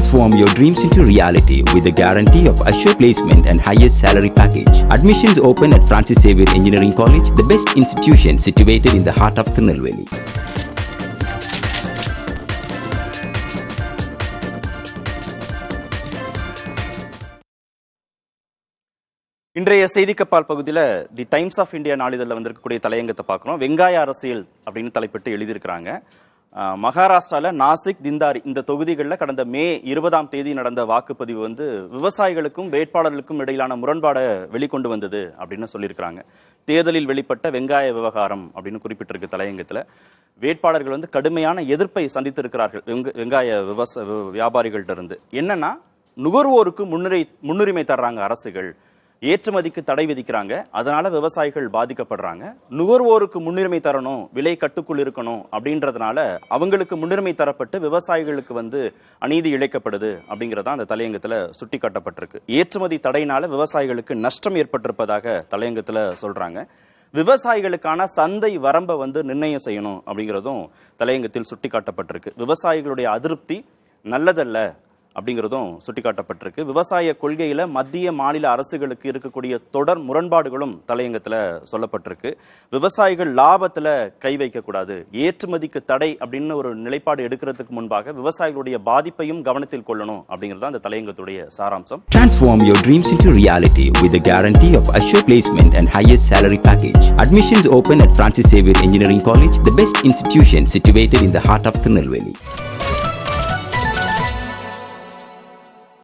Transform your dreams into reality with the guarantee of assured placement and highest salary package. Admissions open at Francis Xavier Engineering College, the best institution situated in the heart of Tirunelveli. இன்றைய செய்திக்கப்பால் பகுதியில் the Times of India நாளிதழில் வந்திருக்கக்கூடிய தலையங்கத்தை பார்க்குறோம். வெங்காய அரசியல் அப்படின்னு தலைப்பிட்டு எழுதியிருக்கிறாங்க. மகாராஷ்டிராவில் நாசிக், திந்தாரி இந்த தொகுதிகளில் கடந்த மே 20ஆம் தேதி நடந்த வாக்குப்பதிவு விவசாயிகளுக்கும் வேட்பாளர்களுக்கும் இடையிலான முரண்பாடை வெளிக்கொண்டு வந்தது அப்படின்னு சொல்லியிருக்கிறாங்க. தேர்தலில் வெளிப்பட்ட வெங்காய விவகாரம் அப்படின்னு குறிப்பிட்டிருக்கு தலையங்கத்தில். வேட்பாளர்கள் கடுமையான எதிர்ப்பை சந்தித்திருக்கிறார்கள் வெங்காய வியாபாரிகள்ட்ட இருந்து. என்னன்னா, நுகர்வோருக்கு முன்னுரிமை தர்றாங்க அரசுகள், ஏற்றுமதிக்கு தடை விதிக்கிறாங்க, அதனால விவசாயிகள் பாதிக்கப்படுறாங்க. நுகர்வோருக்கு முன்னுரிமை தரணும், விலை கட்டுக்குள் இருக்கணும் அப்படின்றதுனால அவங்களுக்கு முன்னுரிமை தரப்பட்டு விவசாயிகளுக்கு அநீதி இழைக்கப்படுது அப்படிங்கிறதா அந்த தலையங்கத்துல சுட்டி காட்டப்பட்டிருக்கு. ஏற்றுமதி தடையினால விவசாயிகளுக்கு நஷ்டம் ஏற்பட்டிருப்பதாக தலையங்கத்துல சொல்றாங்க. விவசாயிகளுக்கான சந்தை வரம்பை நிர்ணயம் செய்யணும் அப்படிங்கிறதும் தலையங்கத்தில் சுட்டி காட்டப்பட்டிருக்கு. விவசாயிகளுடைய அதிருப்தி நல்லதல்ல அப்படிங்கிறதும் சுட்டிக்காட்டப்பட்டிருக்கு. விவசாய கொள்கையில மத்திய மாநில அரசுகளுக்கு இருக்கக்கூடிய தொடர் முரண்பாடுகளும் தலையங்கத்துல சொல்லப்பட்டிருக்கு. விவசாயிகள் லாபத்துல கை வைக்க கூடாது, ஏற்றுமதிக்கு தடை அப்படின்னு ஒரு நிலைப்பாடு எடுக்கிறதுக்கு முன்பாக விவசாயிகளுடைய பாதிப்பையும் கவனத்தில் கொள்ளணும் அப்படிங்கிறது அந்த தலையங்கத்துடைய சாராம்சம். Transform your dreams into reality with the guarantee of assured placement and highest salary package. Admissions open at Francis Xavier Engineering College, the best institution situated in the heart of Tirunelveli.